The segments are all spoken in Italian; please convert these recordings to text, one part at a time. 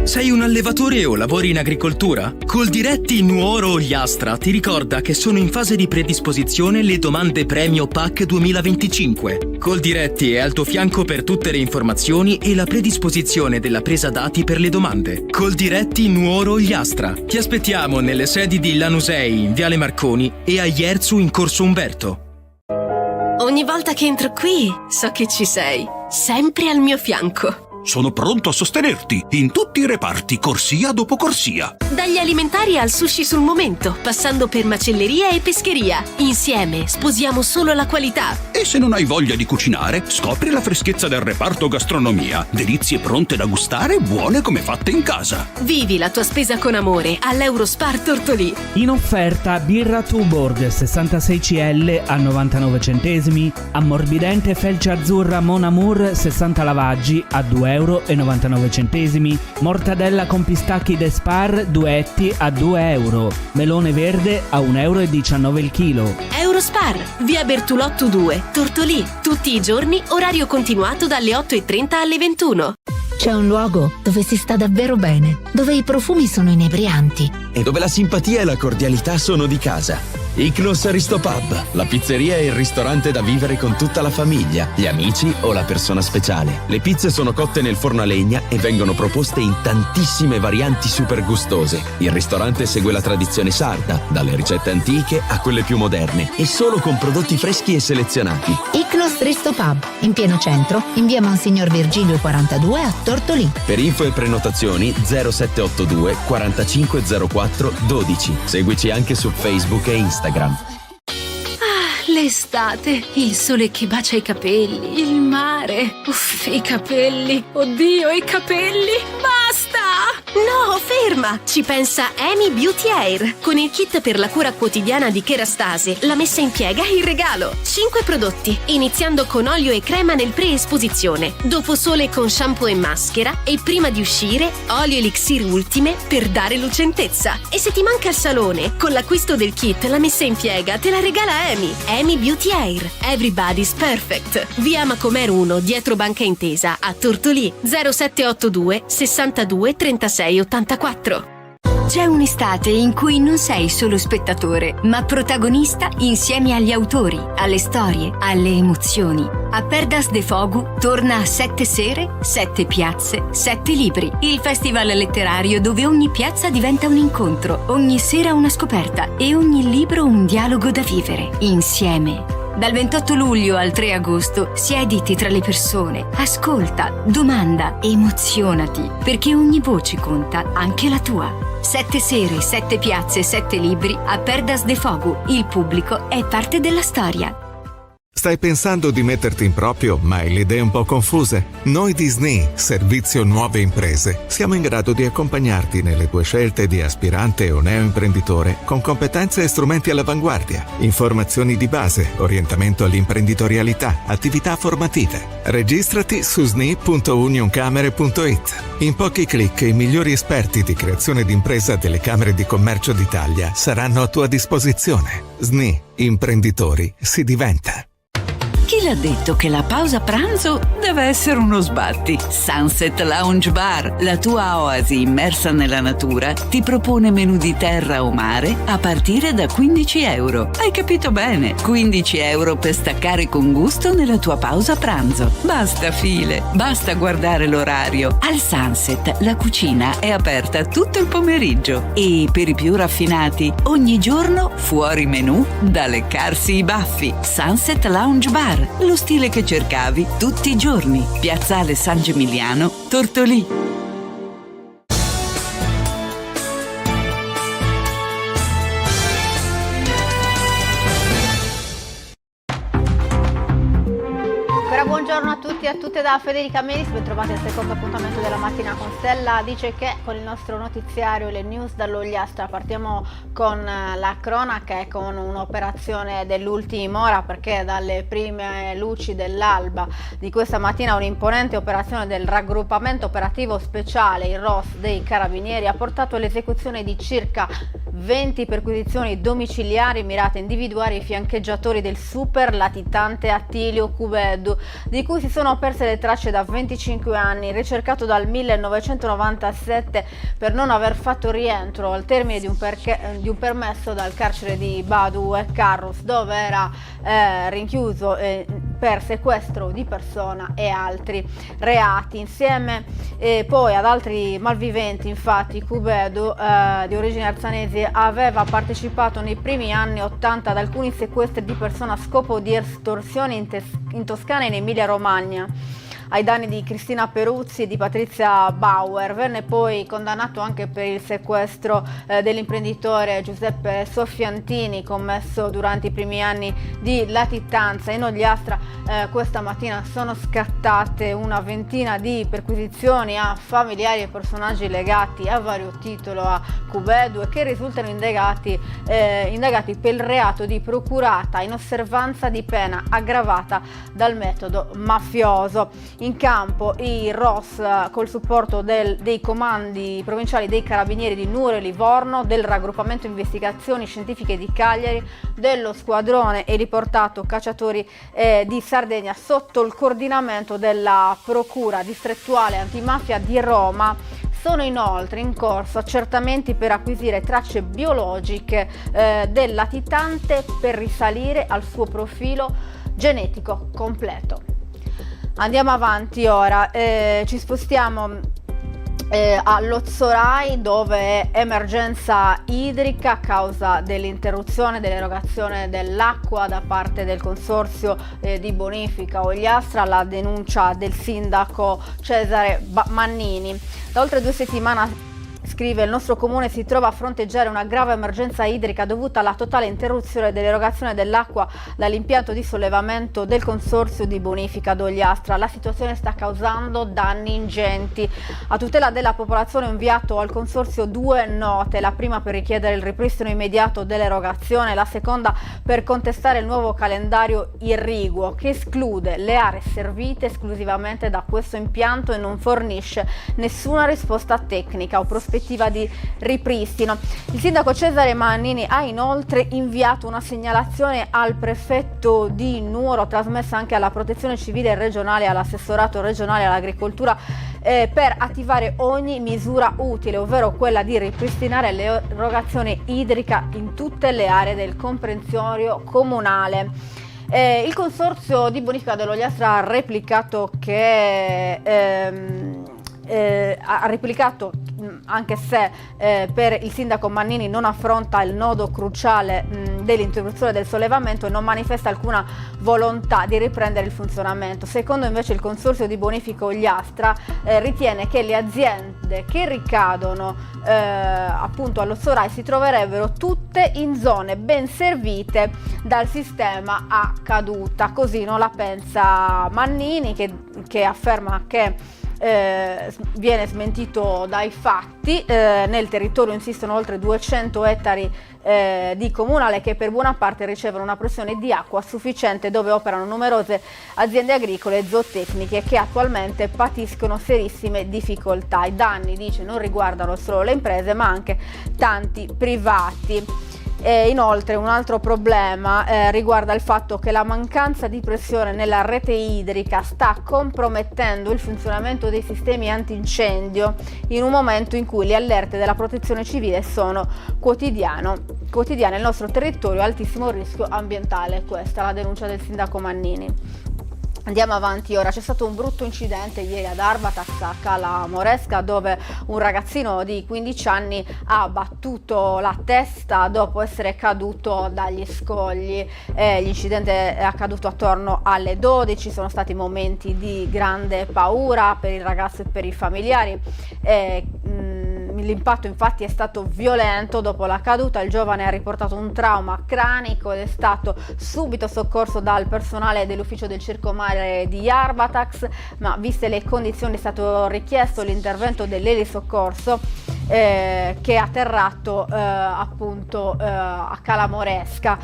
Sei un allevatore o lavori in agricoltura? Coldiretti Nuoro Ogliastra ti ricorda che sono in fase di predisposizione le domande premio PAC 2025. Coldiretti è al tuo fianco per tutte le informazioni e la predisposizione della presa dati per le domande. Coldiretti Nuoro Ogliastra. Ti aspettiamo nelle sedi di Lanusei in Viale Marconi e a Ierzu in Corso Umberto. Ogni volta che entro qui so che ci sei, sempre al mio fianco. Sono pronto a sostenerti in tutti i reparti, corsia dopo corsia. Dagli alimentari al sushi sul momento, passando per macelleria e pescheria. Insieme sposiamo solo la qualità. E se non hai voglia di cucinare, scopri la freschezza del reparto gastronomia. Delizie pronte da gustare, buone come fatte in casa. Vivi la tua spesa con amore all'Eurospar Tortolì. In offerta birra Tuborg 66 CL a 99 centesimi, ammorbidente felce azzurra Mon Amour 60 lavaggi a 2,99 €, mortadella con pistacchi Despar duetti a 2 euro, melone verde a 1,19 € il chilo. Eurospar, via Bertolotto 2, Tortolì, tutti i giorni, orario continuato dalle 8:30 alle 21. C'è un luogo dove si sta davvero bene, dove i profumi sono inebrianti e dove la simpatia e la cordialità sono di casa. Ichnos Aristopub, la pizzeria e il ristorante da vivere con tutta la famiglia, gli amici o la persona speciale. Le pizze sono cotte nel forno a legna e vengono proposte in tantissime varianti super gustose. Il ristorante segue la tradizione sarda, dalle ricette antiche a quelle più moderne, e solo con prodotti freschi e selezionati. Ichnos Aristopub, in pieno centro, in via Monsignor Virgilio 42 a Tortolì. Per info e prenotazioni 0782 4504 12. Seguici anche su Facebook e Instagram. L'estate, il sole che bacia i capelli, il mare, uff, i capelli, oddio, i capelli, basta! No, ferma! Ci pensa Amy Beauty Hair, con il kit per la cura quotidiana di Kerastase, la messa in piega in regalo. 5 prodotti, iniziando con olio e crema nel pre-esposizione, dopo sole con shampoo e maschera, e prima di uscire, olio elixir ultime per dare lucentezza. E se ti manca il salone, con l'acquisto del kit, la messa in piega te la regala Amy Beauty Hair. Everybody's perfect. Via Macomer 1, dietro Banca Intesa, a Tortolì, 0782 62 36 84. C'è un'estate in cui non sei solo spettatore, ma protagonista insieme agli autori, alle storie, alle emozioni. A Perdas de Fogu torna a 7 sere, 7 piazze, 7 libri. Il festival letterario dove ogni piazza diventa un incontro, ogni sera una scoperta e ogni libro un dialogo da vivere, insieme. Dal 28 luglio al 3 agosto siediti tra le persone, ascolta, domanda, emozionati, perché ogni voce conta, anche la tua. 7 sere, 7 piazze, 7 libri a Perdas de Fogu. Il pubblico è parte della storia. Stai pensando di metterti in proprio, ma hai le idee un po' confuse? Noi di SNI, Servizio Nuove Imprese, siamo in grado di accompagnarti nelle tue scelte di aspirante o neoimprenditore con competenze e strumenti all'avanguardia, informazioni di base, orientamento all'imprenditorialità, attività formative. Registrati su sni.unioncamere.it. In pochi clic i migliori esperti di creazione d'impresa delle Camere di Commercio d'Italia saranno a tua disposizione. SNI, imprenditori, si diventa. Chi l'ha detto che la pausa pranzo deve essere uno sbatti? Sunset Lounge Bar, la tua oasi immersa nella natura, ti propone menù di terra o mare a partire da 15 euro. Hai capito bene? 15 euro per staccare con gusto nella tua pausa pranzo. Basta file, basta guardare l'orario. Al Sunset la cucina è aperta tutto il pomeriggio e per i più raffinati ogni giorno fuori menù da leccarsi i baffi. Sunset Lounge Bar, lo stile che cercavi tutti i giorni. Piazzale San Gimigliano, Tortolì. Buongiorno a tutti e a tutte da Federica Melis, ben trovati al secondo appuntamento della mattina con Stella Dice Che, con il nostro notiziario, le news dall'Ogliastra. Partiamo con la cronaca e con un'operazione dell'ultima ora, perché dalle prime luci dell'alba di questa mattina un'imponente operazione del raggruppamento operativo speciale, il ROS dei Carabinieri, ha portato all'esecuzione di circa 20 perquisizioni domiciliari mirate a individuare i fiancheggiatori del super latitante Attilio Cubedu, di cui si sono perse le tracce da 25 anni, ricercato dal 1997 per non aver fatto rientro al termine di un permesso dal carcere di Badu e Carrus, dove era rinchiuso per sequestro di persona e altri reati. Insieme poi ad altri malviventi, infatti, Cubedu, di origini arsanesi, aveva partecipato nei primi anni 80 ad alcuni sequestri di persona a scopo di estorsione in Toscana e in Emilia-Romagna ai danni di Cristina Peruzzi e di Patrizia Bauer. Venne poi condannato anche per il sequestro dell'imprenditore Giuseppe Soffiantini, commesso durante i primi anni di latitanza. In Ogliastra questa mattina sono scattate una ventina di perquisizioni a familiari e personaggi legati a vario titolo a Cubedu e che risultano indagati per il reato di procurata in osservanza di pena aggravata dal metodo mafioso. In campo i ROS col supporto dei comandi provinciali dei Carabinieri di Nuoro e Livorno, del raggruppamento investigazioni scientifiche di Cagliari, dello squadrone eliportato cacciatori di Sardegna sotto il coordinamento della Procura distrettuale antimafia di Roma. Sono inoltre in corso accertamenti per acquisire tracce biologiche del latitante per risalire al suo profilo genetico completo. Andiamo avanti ora, ci spostiamo a Lozzorai, dove è emergenza idrica a causa dell'interruzione dell'erogazione dell'acqua da parte del consorzio di bonifica Ogliastra. La denuncia del sindaco Cesare Mannini. Da oltre 2 settimane, scrive, il nostro comune si trova a fronteggiare una grave emergenza idrica dovuta alla totale interruzione dell'erogazione dell'acqua dall'impianto di sollevamento del consorzio di bonifica d'Ogliastra. La situazione sta causando danni ingenti. A tutela della popolazione ho inviato al consorzio 2 note, la prima per richiedere il ripristino immediato dell'erogazione, la seconda per contestare il nuovo calendario irriguo che esclude le aree servite esclusivamente da questo impianto e non fornisce nessuna risposta tecnica o prospettiva di ripristino. Il sindaco Cesare Mannini ha inoltre inviato una segnalazione al prefetto di Nuoro, trasmessa anche alla Protezione Civile regionale e all'assessorato regionale all'agricoltura, per attivare ogni misura utile, ovvero quella di ripristinare l'erogazione idrica in tutte le aree del comprensorio comunale. Il consorzio di bonifica dell'Ogliastra ha replicato anche se per il sindaco Mannini non affronta il nodo cruciale dell'interruzione del sollevamento e non manifesta alcuna volontà di riprendere il funzionamento. Secondo invece il consorzio di bonifica Ogliastra ritiene che le aziende che ricadono appunto allo Lozzorai si troverebbero tutte in zone ben servite dal sistema a caduta. Così non la pensa Mannini, che afferma che viene smentito dai fatti. Nel territorio insistono oltre 200 ettari di comunale che per buona parte ricevono una pressione di acqua sufficiente, dove operano numerose aziende agricole e zootecniche che attualmente patiscono serissime difficoltà. I danni, dice, non riguardano solo le imprese ma anche tanti privati. E inoltre un altro problema riguarda il fatto che la mancanza di pressione nella rete idrica sta compromettendo il funzionamento dei sistemi antincendio in un momento in cui le allerte della protezione civile sono quotidiane. Il nostro territorio ha altissimo rischio ambientale, questa è la denuncia del sindaco Mannini. Andiamo avanti ora. C'è stato un brutto incidente ieri ad Arbatax, a Cala Moresca, dove un ragazzino di 15 anni ha battuto la testa dopo essere caduto dagli scogli. L'incidente è accaduto attorno alle 12, sono stati momenti di grande paura per il ragazzo e per i familiari. L'impatto infatti è stato violento. Dopo la caduta il giovane ha riportato un trauma cranico ed è stato subito soccorso dal personale dell'ufficio del circomare di Arbatax, ma viste le condizioni è stato richiesto l'intervento dell'elisoccorso che è atterrato appunto a Cala Moresca.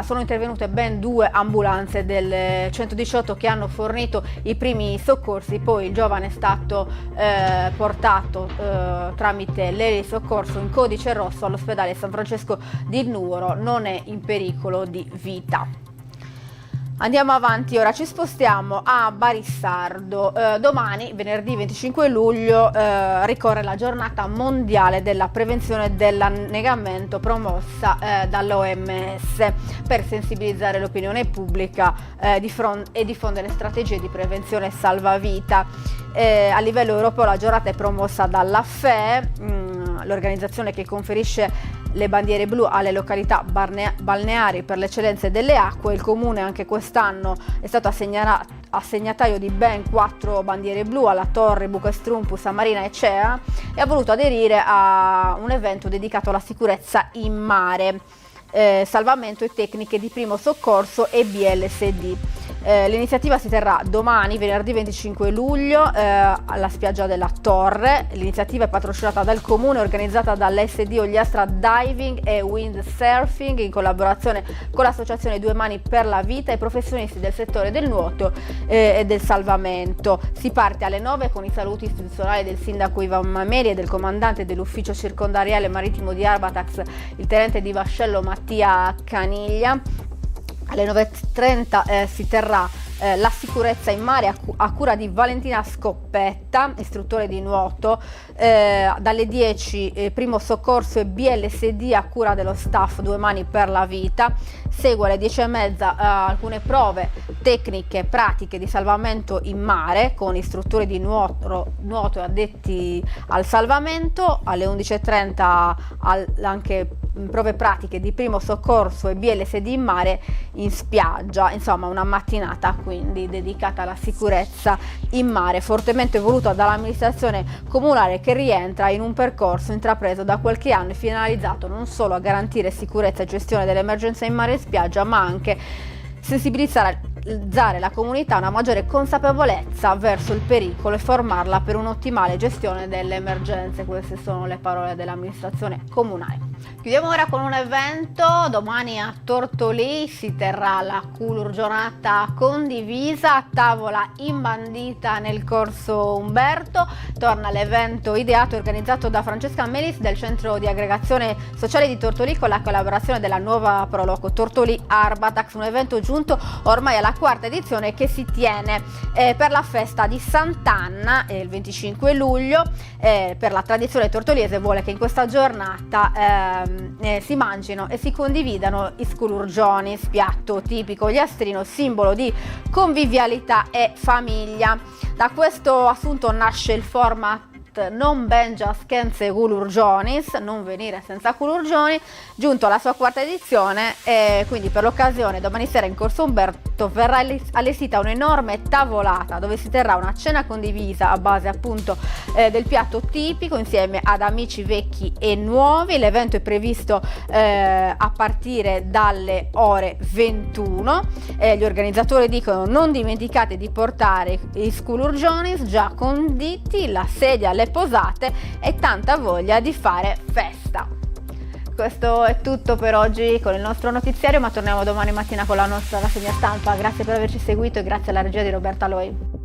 Sono intervenute ben 2 ambulanze del 118 che hanno fornito i primi soccorsi, poi il giovane è stato portato tramite l'elisoccorso in codice rosso all'ospedale San Francesco di Nuoro, non è in pericolo di vita. Andiamo avanti, ora ci spostiamo a Barissardo. Domani, venerdì 25 luglio, ricorre la giornata mondiale della prevenzione dell'annegamento promossa dall'OMS per sensibilizzare l'opinione pubblica e diffondere strategie di prevenzione salvavita. A livello europeo la giornata è promossa dalla FEE, l'organizzazione che conferisce le bandiere blu alle località balneari per le eccellenze delle acque. Il comune anche quest'anno è stato assegnatario di ben 4 bandiere blu alla Torre, Buca Strumpus, a Marina e Cea, e ha voluto aderire a un evento dedicato alla sicurezza in mare, salvamento e tecniche di primo soccorso e BLSD. L'iniziativa si terrà domani, venerdì 25 luglio, alla spiaggia della Torre. L'iniziativa è patrocinata dal comune, organizzata dall'SD Ogliastra Diving e Windsurfing in collaborazione con l'associazione Due Mani per la Vita e professionisti del settore del nuoto e del salvamento. Si parte alle 9 con i saluti istituzionali del sindaco Ivan Mameli e del comandante dell'ufficio circondariale marittimo di Arbatax, il tenente di vascello Mattia Caniglia. Alle 9.30 si terrà la sicurezza in mare a cura di Valentina Scoppetta, istruttore di nuoto. Dalle 10 primo soccorso e BLSD a cura dello staff Due Mani per la Vita. Segue alle 10.30 alcune prove tecniche pratiche di salvamento in mare con istruttori di nuoto addetti al salvamento. Alle 11.30 anche prove pratiche di primo soccorso e BLSD in mare in spiaggia. Insomma, una mattinata quindi dedicata alla sicurezza in mare, fortemente voluta dall'amministrazione comunale, che rientra in un percorso intrapreso da qualche anno e finalizzato non solo a garantire sicurezza e gestione dell'emergenza in mare e spiaggia, ma anche sensibilizzare la comunità a una maggiore consapevolezza verso il pericolo e formarla per un'ottimale gestione delle emergenze. Queste sono le parole dell'amministrazione comunale. Chiudiamo ora con un evento. Domani a Tortolì si terrà la Culur giornata condivisa a tavola imbandita nel corso Umberto. Torna l'evento ideato e organizzato da Francesca Melis del centro di aggregazione sociale di Tortolì con la collaborazione della nuova Proloco Tortolì Arbatax, un evento giunto ormai alla 4ª edizione che si tiene per la festa di Sant'Anna il 25 luglio. Per la tradizione tortoliese vuole che in questa giornata si mangino e si condividano i sculurgioni, piatto tipico ogliastrino, simbolo di convivialità e famiglia. Da questo assunto nasce il format Non bengia skenze culurgionis, non venire senza culurgioni, giunto alla sua 4ª edizione, e quindi per l'occasione domani sera in corso Umberto verrà allestita un'enorme tavolata dove si terrà una cena condivisa a base appunto del piatto tipico insieme ad amici vecchi e nuovi. L'evento è previsto a partire dalle ore 21. Gli organizzatori dicono: non dimenticate di portare i sculurgionis già conditi, la sedia, le posate e tanta voglia di fare festa. Questo è tutto per oggi con il nostro notiziario, ma torniamo domani mattina con la nostra rassegna stampa. Grazie per averci seguito e grazie alla regia di Roberta Loi.